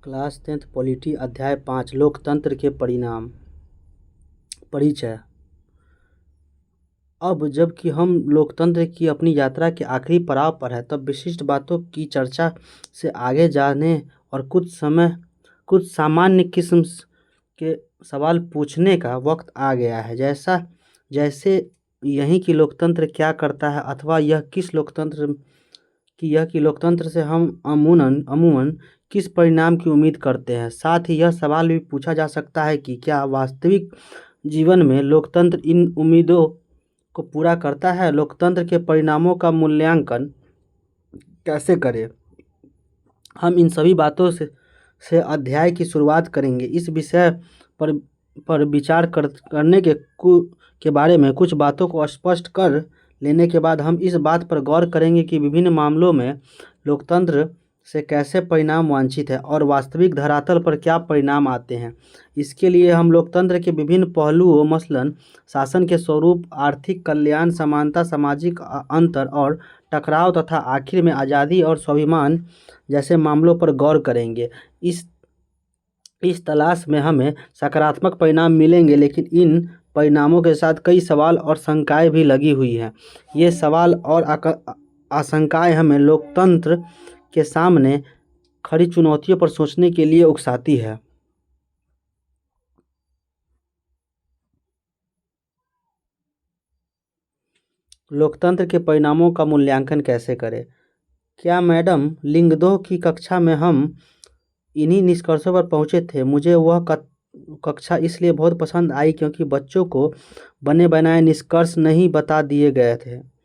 Class 10th polity अध्याय 5 लोकतंत्र के परिणाम परिचय। अब जबकि हम लोकतंत्र की अपनी यात्रा के आखिरी पड़ाव पर है, तब विशिष्ट बातों की चर्चा से आगे जाने और कुछ सामान्य किस्म के सवाल पूछने का वक्त आ गया है। जैसे यही कि लोकतंत्र क्या करता है, अथवा यह कि लोकतंत्र से हम अमूमन किस परिणाम की उम्मीद करते हैं। साथ ही यह सवाल भी पूछा जा सकता है कि क्या वास्तविक जीवन में लोकतंत्र इन उम्मीदों को पूरा करता है। लोकतंत्र के परिणामों का मूल्यांकन कैसे करें, हम इन सभी बातों से अध्याय की शुरुआत करेंगे। इस विषय पर विचार करने के बारे में कुछ बातों को स्पष्ट कर लेने के बाद हम इस बात पर गौर करेंगे कि विभिन्न मामलों में लोकतंत्र से कैसे परिणाम वांछित है और वास्तविक धरातल पर क्या परिणाम आते हैं। इसके लिए हम लोकतंत्र के विभिन्न पहलुओं, मसलन शासन के स्वरूप, आर्थिक कल्याण, समानता, सामाजिक अंतर और टकराव तथा आखिर में आज़ादी और स्वाभिमान जैसे मामलों पर गौर करेंगे। इस तलाश में हमें सकारात्मक परिणाम मिलेंगे, लेकिन इन परिणामों के साथ कई सवाल और शंकाएं भी लगी हुई हैं। ये सवाल और आशंकाएं हमें लोकतंत्र के सामने खड़ी चुनौतियों पर सोचने के लिए उकसाती है। लोकतंत्र के परिणामों का मूल्यांकन कैसे करें। क्या मैडम लिंगदो की कक्षा में हम इन्हीं निष्कर्षों पर पहुंचे थे। मुझे वह कक्षा इसलिए बहुत पसंद आई क्योंकि बच्चों को बने बनाए निष्कर्ष नहीं बता दिए गए थे।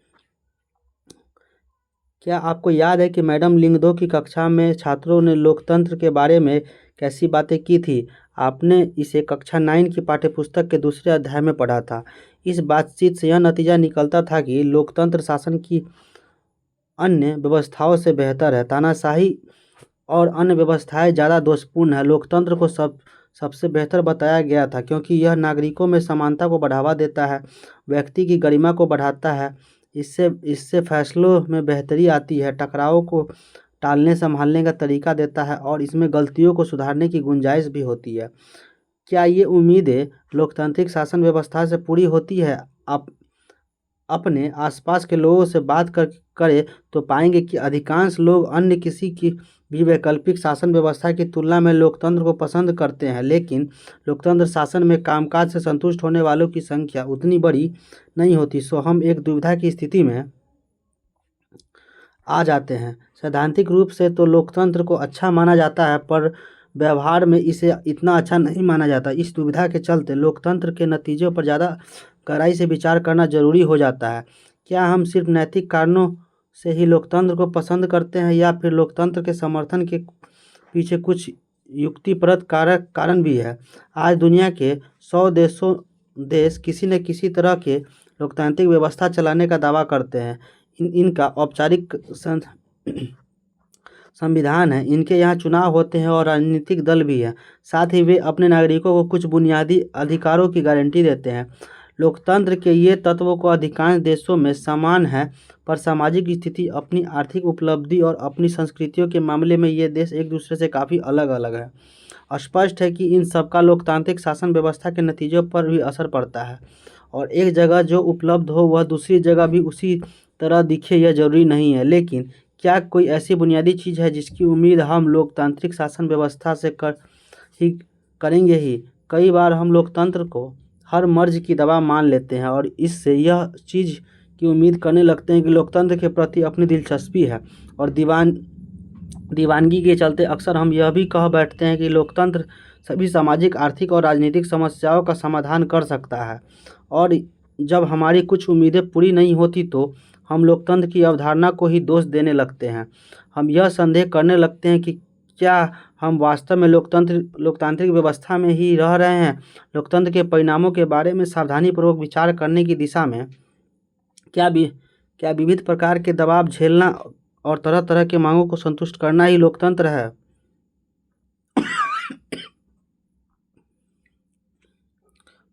क्या आपको याद है कि मैडम लिंगदो की कक्षा में छात्रों ने लोकतंत्र के बारे में कैसी बातें की थी। आपने इसे कक्षा 9 की पाठ्यपुस्तक के दूसरे अध्याय में पढ़ा था। इस बातचीत से यह नतीजा निकलता था कि लोकतंत्र शासन की अन्य व्यवस्थाओं से बेहतर है। तानाशाही और अन्य व्यवस्थाएं ज़्यादा दोषपूर्ण है। लोकतंत्र को सबसे बेहतर बताया गया था क्योंकि यह नागरिकों में समानता को बढ़ावा देता है, व्यक्ति की गरिमा को बढ़ाता है। इससे फैसलों में बेहतरी आती है, टकराव को टालने संभालने का तरीका देता है और इसमें गलतियों को सुधारने की गुंजाइश भी होती है। क्या ये उम्मीदें लोकतांत्रिक शासन व्यवस्था से पूरी होती है। आप अपने आसपास के लोगों से बात करें तो पाएंगे कि अधिकांश लोग अन्य किसी की भी वैकल्पिक शासन व्यवस्था की तुलना में लोकतंत्र को पसंद करते हैं, लेकिन लोकतंत्र शासन में कामकाज से संतुष्ट होने वालों की संख्या उतनी बड़ी नहीं होती। सो हम एक दुविधा की स्थिति में आ जाते हैं। सैद्धांतिक रूप से तो लोकतंत्र को अच्छा माना जाता है, पर व्यवहार में इसे इतना अच्छा नहीं माना जाता। इस दुविधा के चलते लोकतंत्र के नतीजों पर ज़्यादा गहराई से विचार करना जरूरी हो जाता है। क्या हम सिर्फ नैतिक कारणों से ही लोकतंत्र को पसंद करते हैं या फिर लोकतंत्र के समर्थन के पीछे कुछ युक्तिपरक कारण भी है। आज दुनिया के 100 देश किसी न किसी तरह के लोकतांत्रिक व्यवस्था चलाने का दावा करते हैं। इनका औपचारिक संविधान है, इनके यहाँ चुनाव होते हैं और राजनीतिक दल भी है। साथ ही वे अपने नागरिकों को कुछ बुनियादी अधिकारों की गारंटी देते हैं। लोकतंत्र के ये तत्वों को अधिकांश देशों में समान है, पर सामाजिक स्थिति, अपनी आर्थिक उपलब्धि और अपनी संस्कृतियों के मामले में ये देश एक दूसरे से काफ़ी अलग अलग है। स्पष्ट है कि इन सबका लोकतांत्रिक शासन व्यवस्था के नतीजों पर भी असर पड़ता है और एक जगह जो उपलब्ध हो वह दूसरी जगह भी उसी तरह दिखे यह जरूरी नहीं है। लेकिन क्या कोई ऐसी बुनियादी चीज़ है जिसकी उम्मीद हम लोकतांत्रिक शासन व्यवस्था से करेंगे ही। कई बार हम लोकतंत्र को हर मर्ज की दवा मान लेते हैं और इससे यह चीज़ की उम्मीद करने लगते हैं कि लोकतंत्र के प्रति अपनी दिलचस्पी है और दीवानगी के चलते अक्सर हम यह भी कह बैठते हैं कि लोकतंत्र सभी सामाजिक, आर्थिक और राजनीतिक समस्याओं का समाधान कर सकता है। और जब हमारी कुछ उम्मीदें पूरी नहीं होती तो हम लोकतंत्र की अवधारणा को ही दोष देने लगते हैं। हम यह संदेह करने लगते हैं कि क्या हम वास्तव में लोकतांत्रिक व्यवस्था में ही रह रहे हैं। लोकतंत्र के परिणामों के बारे में सावधानीपूर्वक विचार करने की दिशा में क्या विविध प्रकार के दबाव झेलना और तरह तरह के मांगों को संतुष्ट करना ही लोकतंत्र है।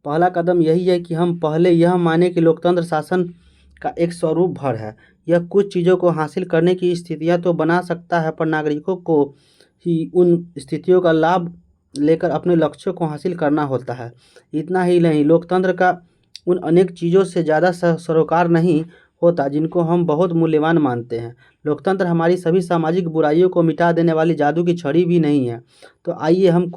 पहला कदम यही है कि हम पहले यह माने कि लोकतंत्र शासन का एक स्वरूप भर है। यह कुछ चीज़ों को हासिल करने की स्थितियां तो बना सकता है, पर नागरिकों को ही उन स्थितियों का लाभ लेकर अपने लक्ष्यों को हासिल करना होता है। इतना ही नहीं, लोकतंत्र का उन अनेक चीज़ों से ज़्यादा सरोकार नहीं होता जिनको हम बहुत मूल्यवान मानते हैं। लोकतंत्र हमारी सभी सामाजिक बुराइयों को मिटा देने वाली जादू की छड़ी भी नहीं है। तो आइए हम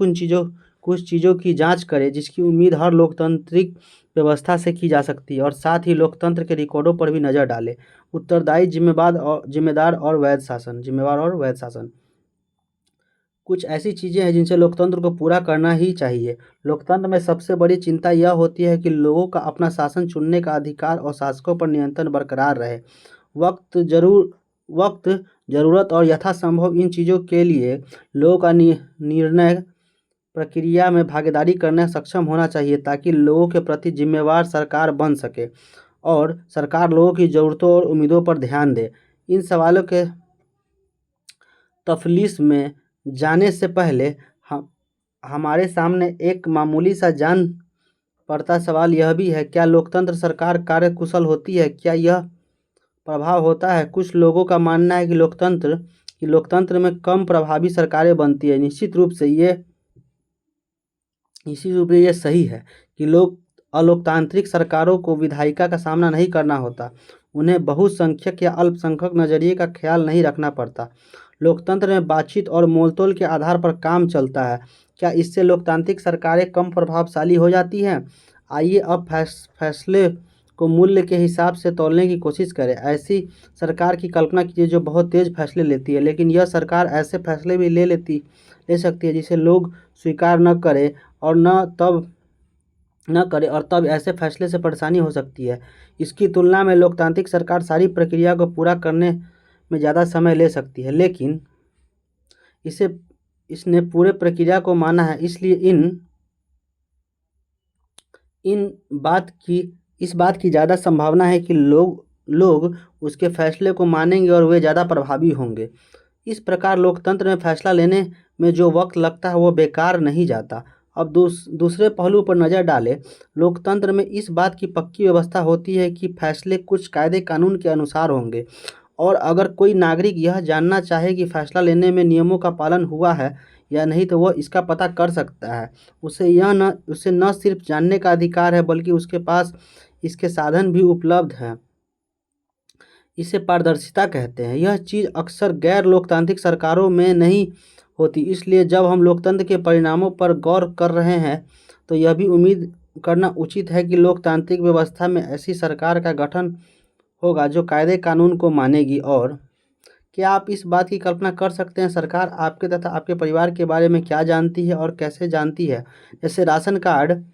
कुछ चीज़ों की जांच करें जिसकी उम्मीद हर लोकतांत्रिक व्यवस्था से की जा सकती है, और साथ ही लोकतंत्र के रिकॉर्डों पर भी नज़र डालें। उत्तरदायी, जिम्मेदार और वैध शासन। कुछ ऐसी चीज़ें हैं जिनसे लोकतंत्र को पूरा करना ही चाहिए। लोकतंत्र में सबसे बड़ी चिंता यह होती है कि लोगों का अपना शासन चुनने का अधिकार और शासकों पर नियंत्रण बरकरार रहे। वक्त जरूर वक्त, ज़रूरत और यथासंभव इन चीज़ों के लिए लोगों का निर्णय प्रक्रिया में भागीदारी करने सक्षम होना चाहिए, ताकि लोगों के प्रति जिम्मेवार सरकार बन सके और सरकार लोगों की ज़रूरतों और उम्मीदों पर ध्यान दे। इन सवालों के तफलीस में जाने से पहले हम हमारे सामने एक मामूली सा जान पड़ता सवाल यह भी है, क्या लोकतंत्र सरकार कार्यकुशल होती है? क्या यह प्रभाव होता है? कुछ लोगों का मानना है कि लोकतंत्र में कम प्रभावी सरकारें बनती है। निश्चित रूप से ये सही है कि अलोकतांत्रिक सरकारों को विधायिका का सामना नहीं करना होता। उन्हें बहुसंख्यक या अल्पसंख्यक नज़रिए का ख्याल नहीं रखना पड़ता। लोकतंत्र में बातचीत और मोलतोल के आधार पर काम चलता है। क्या इससे लोकतांत्रिक सरकारें कम प्रभावशाली हो जाती हैं? आइए अब फैसले को मूल्य के हिसाब से तौलने की कोशिश करें। ऐसी सरकार की कल्पना कीजिए जो बहुत तेज़ फैसले लेती है, लेकिन यह सरकार ऐसे फैसले भी ले सकती है जिसे लोग स्वीकार न करे, और तब ऐसे फैसले से परेशानी हो सकती है। इसकी तुलना में लोकतांत्रिक सरकार सारी प्रक्रिया को पूरा करने में ज़्यादा समय ले सकती है, लेकिन इसने पूरे प्रक्रिया को माना है, इसलिए इस बात की ज़्यादा संभावना है कि लोग उसके फैसले को मानेंगे और वे ज़्यादा प्रभावी होंगे। इस प्रकार लोकतंत्र में फैसला लेने में जो वक्त लगता है वो बेकार नहीं जाता। अब दूसरे पहलू पर नज़र डालें। लोकतंत्र में इस बात की पक्की व्यवस्था होती है कि फैसले कुछ कायदे कानून के अनुसार होंगे, और अगर कोई नागरिक यह जानना चाहे कि फैसला लेने में नियमों का पालन हुआ है या नहीं, तो वह इसका पता कर सकता है। उसे न सिर्फ जानने का अधिकार है, बल्कि उसके पास इसके साधन भी उपलब्ध हैं। इसे पारदर्शिता कहते हैं। यह चीज़ अक्सर गैर लोकतांत्रिक सरकारों में नहीं होती। इसलिए जब हम लोकतंत्र के परिणामों पर गौर कर रहे हैं, तो यह भी उम्मीद करना उचित है कि लोकतांत्रिक व्यवस्था में ऐसी सरकार का गठन होगा जो कायदे कानून को मानेगी। और क्या आप इस बात की कल्पना कर सकते हैं, सरकार आपके तथा आपके परिवार के बारे में क्या जानती है और कैसे जानती है? जैसे राशन कार्ड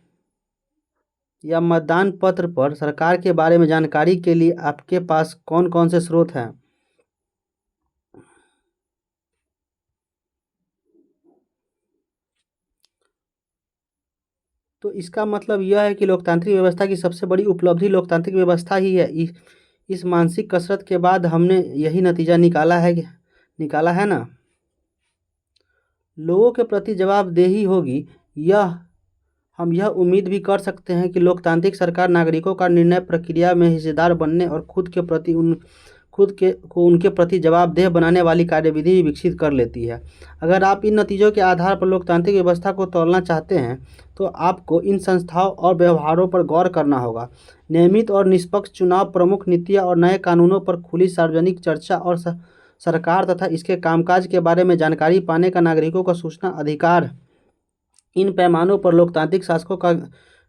या मतदान पत्र पर सरकार के बारे में जानकारी के लिए आपके पास कौन कौन से स्रोत हैं? तो इसका मतलब यह है कि लोकतांत्रिक व्यवस्था की सबसे बड़ी उपलब्धि लोकतांत्रिक व्यवस्था ही है। इस मानसिक कसरत के बाद हमने यही नतीजा निकाला है ना। लोगों के प्रति जवाबदेही होगी। हम यह उम्मीद भी कर सकते हैं कि लोकतांत्रिक सरकार नागरिकों का निर्णय प्रक्रिया में हिस्सेदार बनने और उनके प्रति जवाबदेह बनाने वाली कार्यविधि भी विकसित कर लेती है। अगर आप इन नतीजों के आधार पर लोकतांत्रिक व्यवस्था को तौलना चाहते हैं, तो आपको इन संस्थाओं और व्यवहारों पर गौर करना होगा। नियमित और निष्पक्ष चुनाव, प्रमुख नीतियाँ और नए कानूनों पर खुली सार्वजनिक चर्चा, और सरकार तथा इसके कामकाज के बारे में जानकारी पाने का नागरिकों का सूचना अधिकार। इन पैमानों पर लोकतांत्रिक शासकों का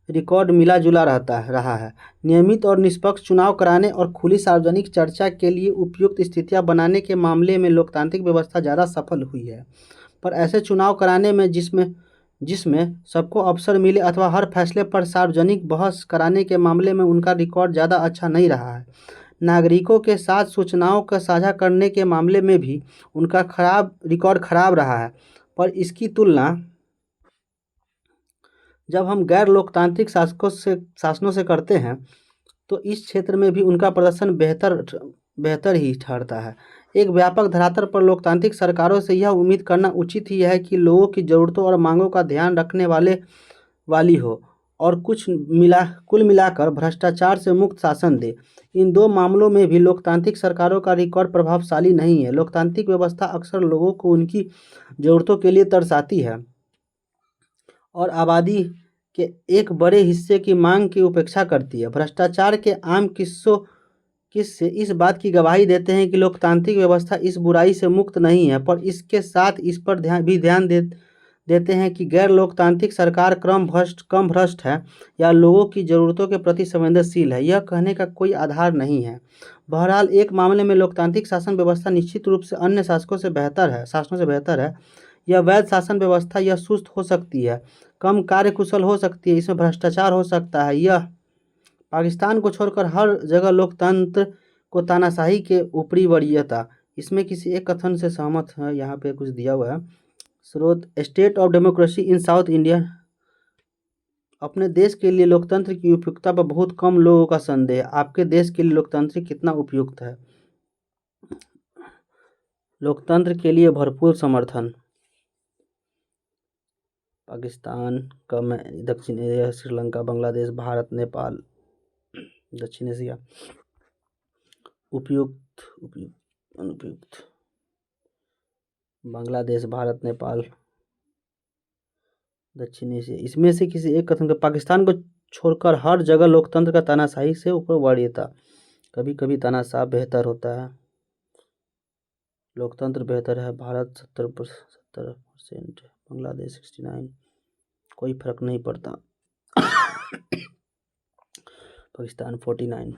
रिकॉर्ड मिला जुला रहा है। नियमित और निष्पक्ष चुनाव कराने और खुली सार्वजनिक चर्चा के लिए उपयुक्त स्थितियां बनाने के मामले में लोकतांत्रिक व्यवस्था ज़्यादा सफल हुई है। पर ऐसे चुनाव कराने में जिसमें सबको अवसर मिले अथवा हर फैसले पर सार्वजनिक बहस कराने के मामले में उनका रिकॉर्ड ज़्यादा अच्छा नहीं रहा है। नागरिकों के साथ सूचनाओं का साझा करने के मामले में भी उनका रिकॉर्ड खराब रहा है। पर इसकी तुलना जब हम गैर लोकतांत्रिक शासनों से करते हैं, तो इस क्षेत्र में भी उनका प्रदर्शन बेहतर ही ठहरता है। एक व्यापक धरातल पर लोकतांत्रिक सरकारों से यह उम्मीद करना उचित ही है कि लोगों की ज़रूरतों और मांगों का ध्यान रखने वाली हो, और कुल मिलाकर भ्रष्टाचार से मुक्त शासन दे। इन दो मामलों में भी लोकतांत्रिक सरकारों का रिकॉर्ड प्रभावशाली नहीं है। लोकतांत्रिक व्यवस्था अक्सर लोगों को उनकी ज़रूरतों के लिए तरसाती है और आबादी के एक बड़े हिस्से की मांग की उपेक्षा करती है। भ्रष्टाचार के आम किस्से इस बात की गवाही देते हैं कि लोकतांत्रिक व्यवस्था इस बुराई से मुक्त नहीं है, पर इसके साथ इस पर ध्यान देते हैं कि गैर लोकतांत्रिक सरकार कम भ्रष्ट है या लोगों की ज़रूरतों के प्रति संवेदनशील है। यह कहने का कोई आधार नहीं है। बहरहाल, एक मामले में लोकतांत्रिक शासन व्यवस्था निश्चित रूप से अन्य शासनों से बेहतर है। यह वैध शासन व्यवस्था यह सुस्त हो सकती है, कम कार्यकुशल हो सकती है, इसमें भ्रष्टाचार हो सकता है। यह पाकिस्तान को छोड़कर हर जगह लोकतंत्र को तानाशाही के ऊपरी वरीयता। इसमें किसी एक कथन से सहमत है, यहाँ पे कुछ दिया हुआ है। स्रोत state of democracy in south India. अपने देश के लिए लोकतंत्र की उपयुक्तता पर बहुत कम लोगों का संदेह। आपके देश के लिए लोकतंत्र कितना उपयुक्त है? लोकतंत्र के लिए भरपूर समर्थन। पाकिस्तान का दक्षिण एशिया, श्रीलंका, बांग्लादेश, भारत, नेपाल, दक्षिण एशिया। उपयुक्त, अनुपयुक्त। बांग्लादेश, भारत, नेपाल, दक्षिण एशिया। इसमें से किसी एक कथन का पाकिस्तान को छोड़कर हर जगह लोकतंत्र का तानाशाही से ऊपर वरीयता। कभी कभी तानाशाह बेहतर होता है। लोकतंत्र बेहतर है। भारत 70%, बांग्लादेश 69, कोई फर्क नहीं पड़ता। पाकिस्तान 49।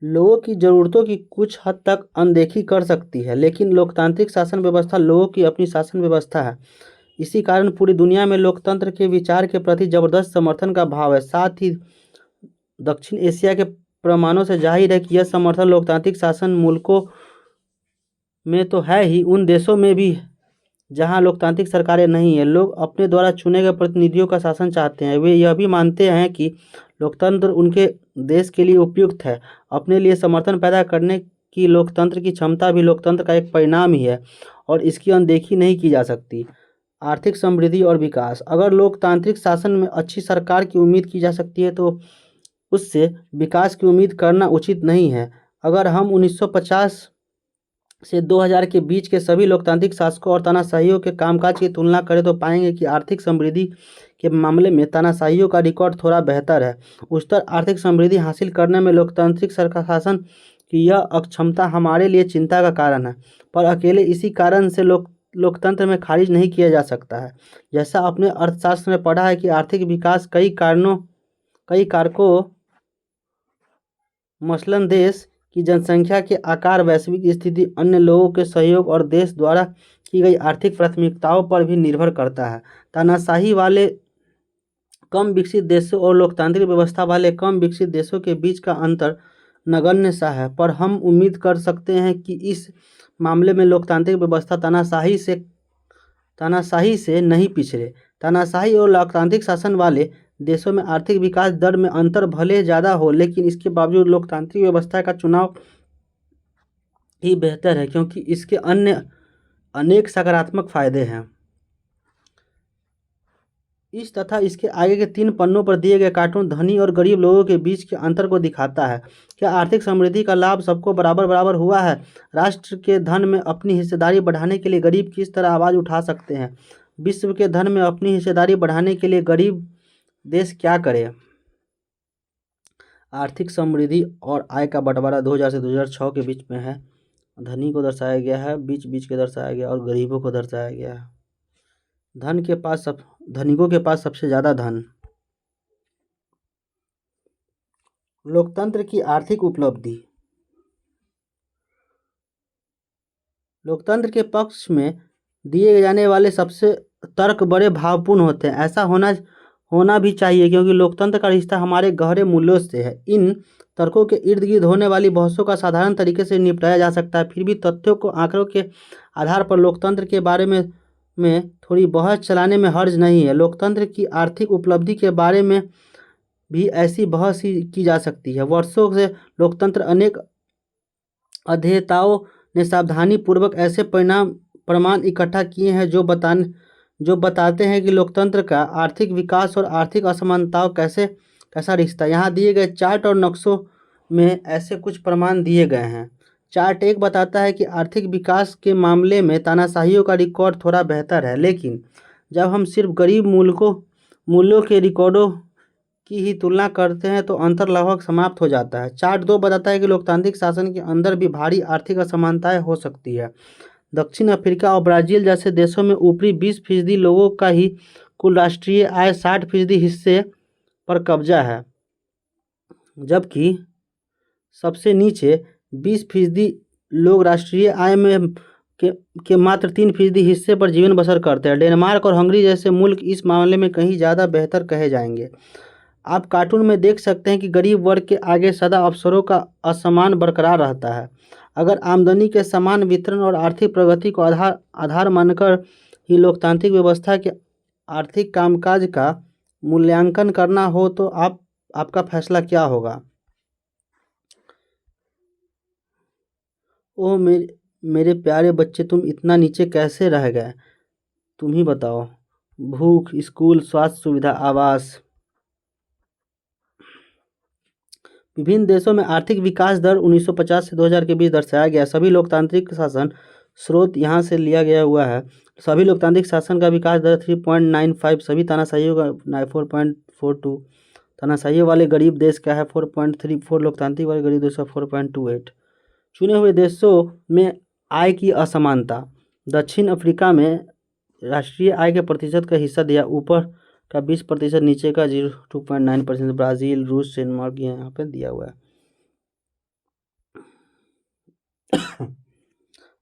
लोगों की ज़रूरतों की कुछ हद तक अनदेखी कर सकती है, लेकिन लोकतांत्रिक शासन व्यवस्था लोगों की अपनी शासन व्यवस्था है। इसी कारण पूरी दुनिया में लोकतंत्र के विचार के प्रति जबरदस्त समर्थन का भाव है। साथ ही दक्षिण एशिया के प्रमाणों से जाहिर है कि यह समर्थन लोकतांत्रिक शासन मुल्कों में तो है ही, उन देशों में भी जहां लोकतांत्रिक सरकारें नहीं है। लोग अपने द्वारा चुने गए प्रतिनिधियों का शासन चाहते हैं। वे यह भी मानते हैं कि लोकतंत्र उनके देश के लिए उपयुक्त है। अपने लिए समर्थन पैदा करने की लोकतंत्र की क्षमता भी लोकतंत्र का एक परिणाम ही है और इसकी अनदेखी नहीं की जा सकती। आर्थिक समृद्धि और विकास। अगर लोकतांत्रिक शासन में अच्छी सरकार की उम्मीद की जा सकती है तो उससे विकास की उम्मीद करना उचित नहीं है। अगर हम 1950 से 2000 के बीच के सभी लोकतांत्रिक शासकों और तानाशाहियों के कामकाज की तुलना करें तो पाएंगे कि आर्थिक समृद्धि के मामले में तानाशाहियों का रिकॉर्ड थोड़ा बेहतर है। उच्चतर आर्थिक समृद्धि हासिल करने में लोकतांत्रिक सरकार शासन की यह अक्षमता हमारे लिए चिंता का कारण है, पर अकेले इसी कारण से लोकतंत्र में खारिज नहीं किया जा सकता है। जैसा अपने अर्थशास्त्र में पढ़ा है कि आर्थिक विकास कई कारकों मसलन देश की जनसंख्या के आकार, वैश्विक स्थिति, अन्य लोगों के सहयोग और देश द्वारा की गई आर्थिक प्राथमिकताओं पर भी निर्भर करता है। तानाशाही वाले कम विकसित देशों और लोकतांत्रिक व्यवस्था वाले कम विकसित देशों के बीच का अंतर नगण्य सा है, पर हम उम्मीद कर सकते हैं कि इस मामले में लोकतांत्रिक व्यवस्था तानाशाही से नहीं पिछड़े। तानाशाही और लोकतांत्रिक शासन वाले देशों में आर्थिक विकास दर में अंतर भले ज़्यादा हो, लेकिन इसके बावजूद लोकतांत्रिक व्यवस्था का चुनाव ही बेहतर है क्योंकि इसके अन्य अनेक सकारात्मक फायदे हैं। इस तथा इसके आगे के 3 पन्नों पर दिए गए कार्टून धनी और गरीब लोगों के बीच के अंतर को दिखाता है। क्या आर्थिक समृद्धि का लाभ सबको बराबर हुआ है? राष्ट्र के धन में अपनी हिस्सेदारी बढ़ाने के लिए गरीब किस तरह आवाज़ उठा सकते हैं? विश्व के धन में अपनी हिस्सेदारी बढ़ाने के लिए गरीब देश क्या करे? आर्थिक समृद्धि और आय का बंटवारा 2000 से 2006 के बीच में है। धनी को दर्शाया गया है, बीच के दर्शाया गया और गरीबों को दर्शाया गया है। धनिकों के पास सबसे ज़्यादा धन। लोकतंत्र की आर्थिक उपलब्धि। लोकतंत्र के पक्ष में दिए जाने वाले सबसे तर्क बड़े भावपूर्ण होते हैं। ऐसा होना भी चाहिए क्योंकि लोकतंत्र का रिश्ता हमारे गहरे मूल्यों से है। इन तर्कों के इर्द गिर्द होने वाली बहसों का साधारण तरीके से निपटाया जा सकता है। फिर भी तथ्यों को आंकड़ों के आधार पर लोकतंत्र के बारे में थोड़ी बहस चलाने में हर्ज नहीं है। लोकतंत्र की आर्थिक उपलब्धि के बारे में भी ऐसी बहस ही की जा सकती है। वर्षों से लोकतंत्र अनेक अध्येताओं ने सावधानी पूर्वक ऐसे प्रमाण इकट्ठा किए हैं जो बताते हैं कि लोकतंत्र का आर्थिक विकास और आर्थिक असमानताओं कैसा रिश्ता। यहाँ दिए गए चार्ट और नक्शों में ऐसे कुछ प्रमाण दिए गए हैं। चार्ट एक बताता है कि आर्थिक विकास के मामले में तानाशाहियों का रिकॉर्ड थोड़ा बेहतर है, लेकिन जब हम सिर्फ गरीब मूल्यों के रिकॉर्डों की ही तुलना करते हैं तो अंतर लगभग समाप्त हो जाता है। चार्ट दो बताता है कि लोकतांत्रिक शासन के अंदर भी भारी आर्थिक असमानताएं हो सकती है। दक्षिण अफ्रीका और ब्राज़ील जैसे देशों में ऊपरी 20% लोगों का ही कुल राष्ट्रीय आय 60% हिस्से पर कब्जा है, जबकि सबसे नीचे 20% लोग राष्ट्रीय आय में के मात्र 3% हिस्से पर जीवन बसर करते हैं। डेनमार्क और हंगरी जैसे मुल्क इस मामले में कहीं ज़्यादा बेहतर कहे जाएंगे। आप कार्टून में देख सकते हैं कि गरीब वर्ग के आगे सदा अवसरों का असमान बरकरार रहता है। अगर आमदनी के समान वितरण और आर्थिक प्रगति को आधार मानकर ही लोकतांत्रिक व्यवस्था के आर्थिक कामकाज का मूल्यांकन करना हो तो आपका फैसला क्या होगा? ओह मेरे प्यारे बच्चे, तुम इतना नीचे कैसे रह गए? तुम ही बताओ। भूख, स्कूल, स्वास्थ्य सुविधा, आवास। विभिन्न देशों में आर्थिक विकास दर 1950 से 2000 के बीच दर्शाया गया। सभी लोकतांत्रिक शासन स्रोत यहाँ से लिया गया हुआ है। सभी लोकतांत्रिक शासन का विकास दर 3.95, सभी तानाशाहियों का 4.42, तानाशाही वाले गरीब देश का है 4.34, लोकतांत्रिक वाले गरीब देश का 4.28। चुने हुए देशों में आय की असमानता। दक्षिण अफ्रीका में राष्ट्रीय आय के प्रतिशत का हिस्सा दिया, ऊपर का 20%, नीचे का 2.9%। ब्राज़ील, रूस, डेनमार्क यहाँ पे दिया हुआ है।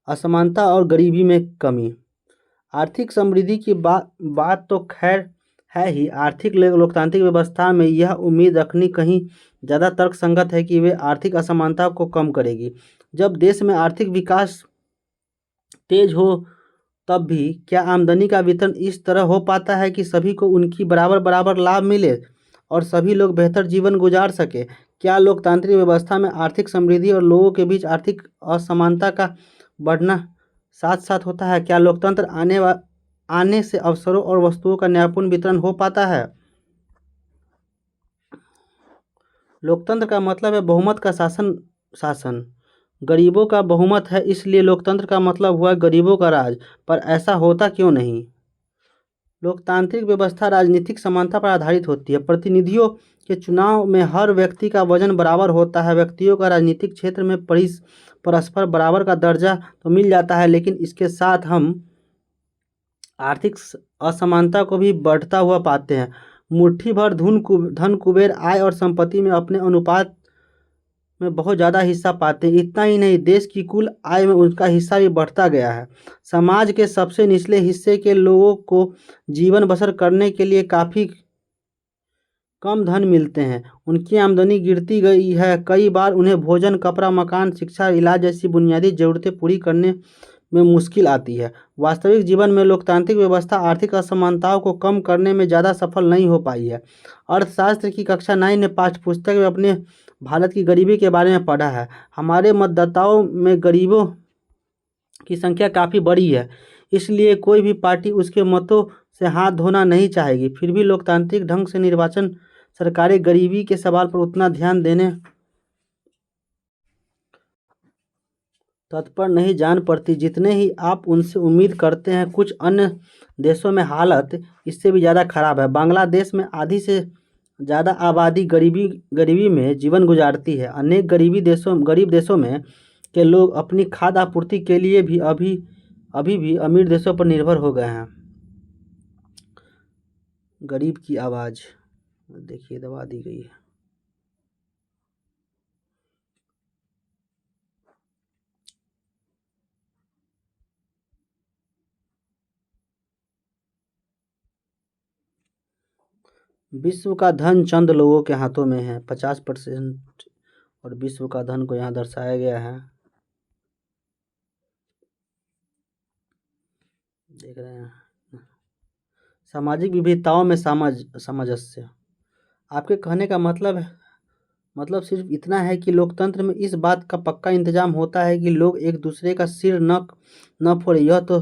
असमानता और गरीबी में कमी। आर्थिक समृद्धि की बात तो खैर है ही। आर्थिक लोकतांत्रिक व्यवस्था में यह उम्मीद रखनी कहीं ज़्यादा तर्कसंगत है कि वे आर्थिक असमानता को कम करेगी। जब देश में आर्थिक विकास तेज हो तब भी क्या आमदनी का वितरण इस तरह हो पाता है कि सभी को उनकी बराबर लाभ मिले और सभी लोग बेहतर जीवन गुजार सके? क्या लोकतांत्रिक व्यवस्था में आर्थिक समृद्धि और लोगों के बीच आर्थिक असमानता का बढ़ना साथ साथ होता है? क्या लोकतंत्र आने से अवसरों और वस्तुओं का न्यायपूर्ण वितरण हो पाता है? लोकतंत्र का मतलब है बहुमत का शासन। गरीबों का बहुमत है, इसलिए लोकतंत्र का मतलब हुआ गरीबों का राज। पर ऐसा होता क्यों नहीं? लोकतांत्रिक व्यवस्था राजनीतिक समानता पर आधारित होती है। प्रतिनिधियों के चुनाव में हर व्यक्ति का वजन बराबर होता है। व्यक्तियों का राजनीतिक क्षेत्र में परस्पर बराबर का दर्जा तो मिल जाता है, लेकिन इसके साथ हम आर्थिक असमानता को भी बढ़ता हुआ पाते हैं। मुट्ठी भर धन कुबेर आय और संपत्ति में अपने अनुपात में बहुत ज़्यादा हिस्सा पाते हैं। इतना ही नहीं, देश की कुल आय में उनका हिस्सा भी बढ़ता गया है। समाज के सबसे निचले हिस्से के लोगों को जीवन बसर करने के लिए काफ़ी कम धन मिलते हैं। उनकी आमदनी गिरती गई है। कई बार उन्हें भोजन, कपड़ा, मकान, शिक्षा, इलाज जैसी बुनियादी ज़रूरतें पूरी करने में मुश्किल आती है। वास्तविक जीवन में लोकतांत्रिक व्यवस्था आर्थिक असमानताओं को कम करने में ज़्यादा सफल नहीं हो पाई है। अर्थशास्त्र की कक्षा 9 ने पाठ्यपुस्तक में अपने भारत की गरीबी के बारे में पढ़ा है। हमारे मतदाताओं में गरीबों की संख्या काफ़ी बड़ी है, इसलिए कोई भी पार्टी उसके मतों से हाथ धोना नहीं चाहेगी। फिर भी लोकतांत्रिक ढंग से निर्वाचन सरकारें गरीबी के सवाल पर उतना ध्यान देने तत्पर नहीं जान पड़ती जितने ही आप उनसे उम्मीद करते हैं। कुछ अन्य देशों में हालत इससे भी ज़्यादा खराब है। बांग्लादेश में आधी से ज़्यादा आबादी गरीबी में जीवन गुजारती है। अनेक गरीब देशों में के लोग अपनी खाद्य आपूर्ति के लिए भी अभी भी अमीर देशों पर निर्भर हो गए हैं। गरीब की आवाज़ देखिए दबा दी गई है। विश्व का धन चंद लोगों के हाथों में है, 50%, और विश्व का धन को यहाँ दर्शाया गया है। देख रहे हैं। सामाजिक विविधताओं में सामंजस्य। आपके कहने का मतलब मतलब सिर्फ इतना है कि लोकतंत्र में इस बात का पक्का इंतजाम होता है कि लोग एक दूसरे का सिर न फोड़े। यह तो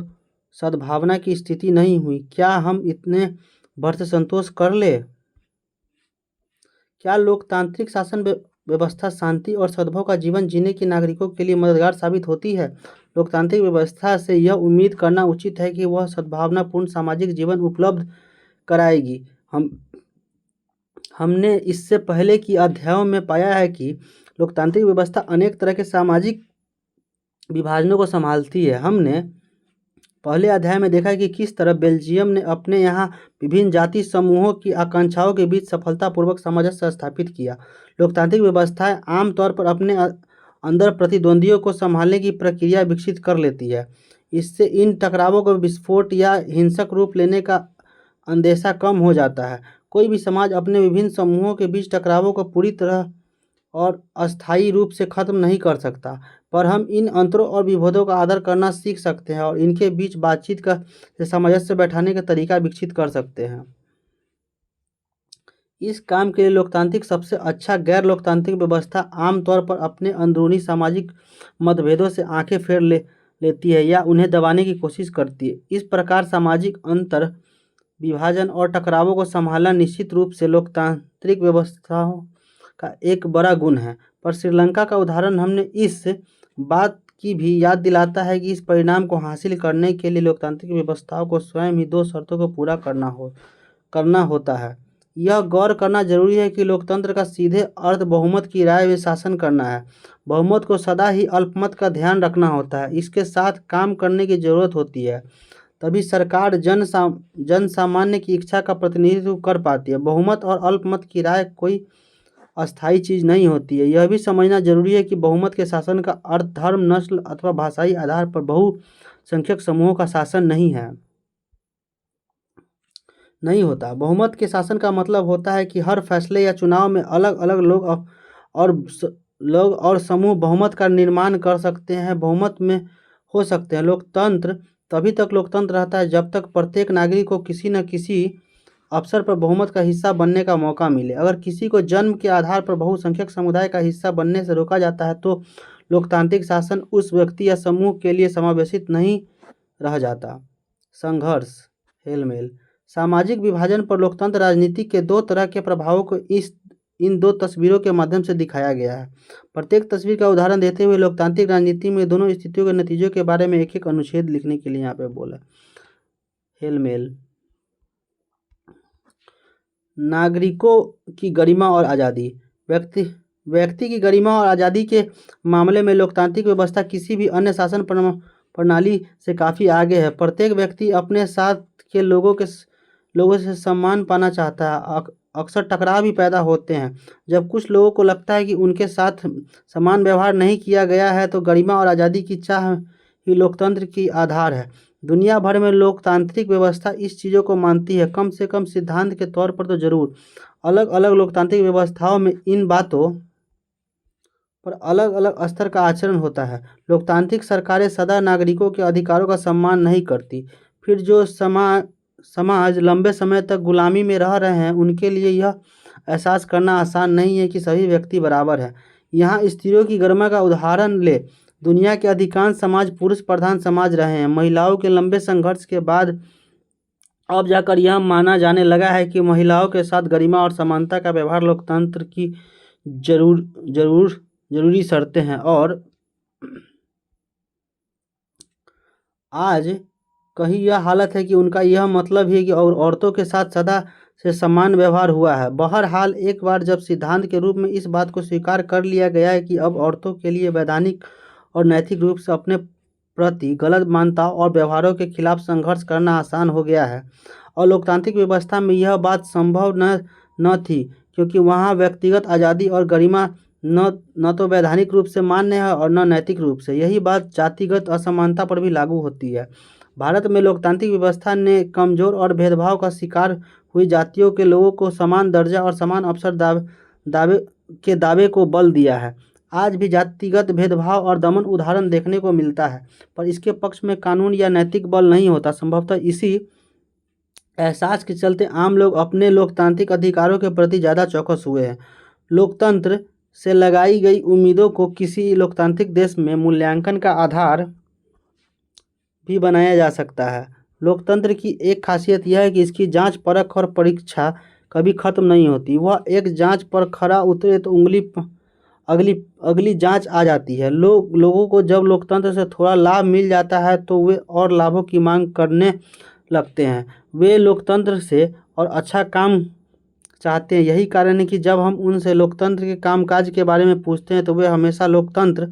सद्भावना की स्थिति नहीं हुई। क्या हम इतने भर से संतोष कर ले? क्या लोकतांत्रिक शासन व्यवस्था शांति और सद्भाव का जीवन जीने की नागरिकों के लिए मददगार साबित होती है? लोकतांत्रिक व्यवस्था से यह उम्मीद करना उचित है कि वह सद्भावनापूर्ण सामाजिक जीवन उपलब्ध कराएगी। हमने इससे पहले की अध्यायों में पाया है कि लोकतांत्रिक व्यवस्था अनेक तरह के सामाजिक विभाजनों को संभालती है। हमने पहले अध्याय में देखा कि किस तरह बेल्जियम ने अपने यहाँ विभिन्न जाति समूहों की आकांक्षाओं के बीच सफलतापूर्वक सामंजस्य स्थापित किया। लोकतांत्रिक व्यवस्थाएं आमतौर पर अपने अंदर प्रतिद्वंदियों को संभालने की प्रक्रिया विकसित कर लेती है। इससे इन टकरावों को विस्फोट या हिंसक रूप लेने का अंदेशा कम हो जाता है। कोई भी समाज अपने विभिन्न समूहों के बीच टकरावों को पूरी तरह और अस्थायी रूप से खत्म नहीं कर सकता, पर हम इन अंतरों और विभेदों का आदर करना सीख सकते हैं और इनके बीच बातचीत का सामंजस्य बैठाने का तरीका विकसित कर सकते हैं। इस काम के लिए लोकतांत्रिक सबसे अच्छा गैर लोकतांत्रिक व्यवस्था आमतौर पर अपने अंदरूनी सामाजिक मतभेदों से आंखें फेर लेती है या उन्हें दबाने की कोशिश करती है। इस प्रकार सामाजिक अंतर विभाजन और टकरावों को संभालना निश्चित रूप से लोकतांत्रिक व्यवस्थाओं का एक बड़ा गुण है। पर श्रीलंका का उदाहरण हमने इस बात की भी याद दिलाता है कि इस परिणाम को हासिल करने के लिए लोकतांत्रिक व्यवस्थाओं को स्वयं ही दो शर्तों को पूरा करना होता है। यह गौर करना जरूरी है कि लोकतंत्र का सीधे अर्थ बहुमत की राय में शासन करना है। बहुमत को सदा ही अल्पमत का ध्यान रखना होता है, इसके साथ काम करने की जरूरत होती है, तभी सरकार जन सामान्य की इच्छा का प्रतिनिधित्व कर पाती है। बहुमत और अल्पमत की राय कोई अस्थायी चीज़ नहीं होती है। यह भी समझना जरूरी है कि बहुमत के शासन का अर्थ धर्म, नस्ल अथवा भाषाई आधार पर बहुसंख्यक समूहों का शासन नहीं होता। बहुमत के शासन का मतलब होता है कि हर फैसले या चुनाव में अलग अलग लोग और समूह बहुमत का निर्माण कर सकते हैं, बहुमत में हो सकते हैं। लोकतंत्र तभी तक लोकतंत्र रहता है जब तक प्रत्येक नागरिक को किसी न किसी अवसर पर बहुमत का हिस्सा बनने का मौका मिले। अगर किसी को जन्म के आधार पर बहुसंख्यक समुदाय का हिस्सा बनने से रोका जाता है तो लोकतांत्रिक शासन उस व्यक्ति या समूह के लिए समावेशित नहीं रह जाता। संघर्ष, हेलमेल। सामाजिक विभाजन पर लोकतंत्र राजनीति के दो तरह के प्रभावों को इन दो तस्वीरों के माध्यम से दिखाया गया है। प्रत्येक तस्वीर का उदाहरण देते हुए लोकतांत्रिक राजनीति में दोनों स्थितियों के नतीजों के बारे में एक एक अनुच्छेद लिखने के लिए यहाँ पे बोला। हेलमेल। नागरिकों की गरिमा और आज़ादी। व्यक्ति की गरिमा और आज़ादी के मामले में लोकतांत्रिक व्यवस्था किसी भी अन्य शासन प्रणाली से काफ़ी आगे है। प्रत्येक व्यक्ति अपने साथ के लोगों से सम्मान पाना चाहता है। अक्सर टकराव भी पैदा होते हैं जब कुछ लोगों को लगता है कि उनके साथ समान व्यवहार नहीं किया गया है, तो गरिमा और आज़ादी की चाह ही लोकतंत्र की आधार है। दुनिया भर में लोकतांत्रिक व्यवस्था इस चीज़ों को मानती है, कम से कम सिद्धांत के तौर पर तो जरूर। अलग अलग लोकतांत्रिक व्यवस्थाओं में इन बातों पर अलग अलग स्तर का आचरण होता है। लोकतांत्रिक सरकारें सदा नागरिकों के अधिकारों का सम्मान नहीं करती। फिर जो समाज लंबे समय तक गुलामी में रह रहे हैं उनके लिए यह एहसास करना आसान नहीं है कि सभी व्यक्ति बराबर हैं। यहाँ स्त्रियों की गरिमा का उदाहरण ले। दुनिया के अधिकांश समाज पुरुष प्रधान समाज रहे हैं। महिलाओं के लंबे संघर्ष के बाद अब जाकर यह माना जाने लगा है कि महिलाओं के साथ गरिमा और समानता का व्यवहार लोकतंत्र की जरूरी शर्तें हैं। और आज कहीं यह हालत है कि उनका यह मतलब है कि औरतों के साथ सदा से समान व्यवहार हुआ है। बहरहाल एक बार जब सिद्धांत के रूप में इस बात को स्वीकार कर लिया गया है कि अब औरतों के लिए वैधानिक और नैतिक रूप से अपने प्रति गलत मान्यताओं और व्यवहारों के खिलाफ संघर्ष करना आसान हो गया है। और लोकतांत्रिक व्यवस्था में यह बात संभव न थी, क्योंकि वहाँ व्यक्तिगत आज़ादी और गरिमा न तो वैधानिक रूप से मान्य है और न नैतिक रूप से। यही बात जातिगत असमानता पर भी लागू होती है। भारत में लोकतांत्रिक व्यवस्था ने कमजोर और भेदभाव का शिकार हुई जातियों के लोगों को समान दर्जा और समान अवसर दावे को बल दिया है। आज भी जातिगत भेदभाव और दमन उदाहरण देखने को मिलता है, पर इसके पक्ष में कानून या नैतिक बल नहीं होता। संभवतः इसी एहसास के चलते आम लोग अपने लोकतांत्रिक अधिकारों के प्रति ज़्यादा चौकस हुए हैं। लोकतंत्र से लगाई गई उम्मीदों को किसी लोकतांत्रिक देश में मूल्यांकन का आधार भी बनाया जा सकता है। लोकतंत्र की एक खासियत यह है कि इसकी जांच परख और परीक्षा कभी खत्म नहीं होती। वह एक जांच पर खरा उतरे तो अगली अगली जांच आ जाती है। लोगों को जब लोकतंत्र से थोड़ा लाभ मिल जाता है तो वे और लाभों की मांग करने लगते हैं। वे लोकतंत्र से और अच्छा काम चाहते हैं। यही कारण है कि जब हम उनसे लोकतंत्र के कामकाज के बारे में पूछते हैं तो वे हमेशा लोकतंत्र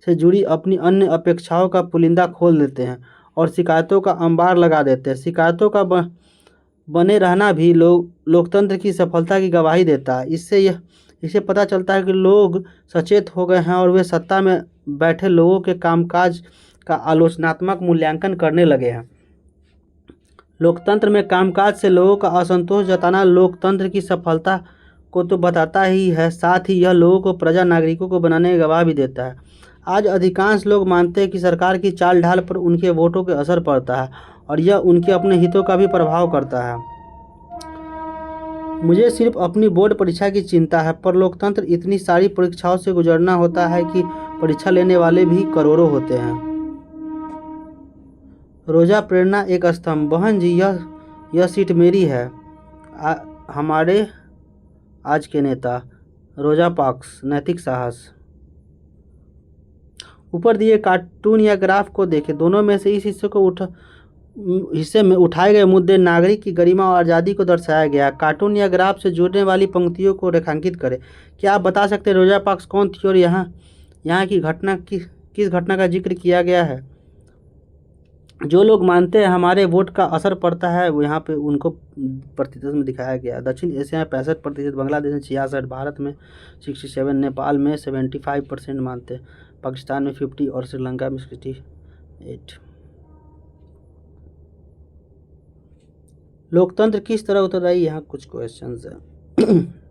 से जुड़ी अपनी अन्य अपेक्षाओं का पुलिंदा खोल देते हैं और शिकायतों का अंबार लगा देते हैं। शिकायतों का बने रहना भी लोकतंत्र की सफलता की गवाही देता है। इससे पता चलता है कि लोग सचेत हो गए हैं और वे सत्ता में बैठे लोगों के कामकाज का आलोचनात्मक मूल्यांकन करने लगे हैं। लोकतंत्र में कामकाज से लोगों का असंतोष जताना लोकतंत्र की सफलता को तो बताता ही है, साथ ही यह लोगों को प्रजा नागरिकों को बनाने का गवाह भी देता है। आज अधिकांश लोग मानते हैं कि सरकार की चाल ढाल पर उनके वोटों के असर पड़ता है और यह उनके अपने हितों का भी प्रभाव करता है। मुझे सिर्फ अपनी बोर्ड परीक्षा की चिंता है, पर लोकतंत्र इतनी सारी परीक्षाओं से गुजरना होता है कि परीक्षा लेने वाले भी करोड़ों होते हैं। रोजा प्रेरणा एक स्तंभ। बहन जी, यह सीट मेरी है। हमारे आज के नेता रोजा पार्क्स, नैतिक साहस। ऊपर दिए कार्टून या ग्राफ को देखें। दोनों में से इस हिस्से में उठाए गए मुद्दे नागरिक की गरिमा और आज़ादी को दर्शाया गया। कार्टून या ग्राफ से जुड़ने वाली पंक्तियों को रेखांकित करें। क्या आप बता सकते हैं रोजा पार्क्स कौन थी और यहाँ की घटना किस घटना का जिक्र किया गया है? जो लोग मानते हैं हमारे वोट का असर पड़ता है, वो यहाँ पे उनको प्रतिशत में दिखाया गया। दक्षिण एशिया में 65%, बांग्लादेश में 66%, भारत में 67%, नेपाल में 75% मानते हैं, पाकिस्तान में 50% और श्रीलंका में 68%। लोकतंत्र किस तरह उत्तरदायी, यहाँ कुछ क्वेश्चंस हैं।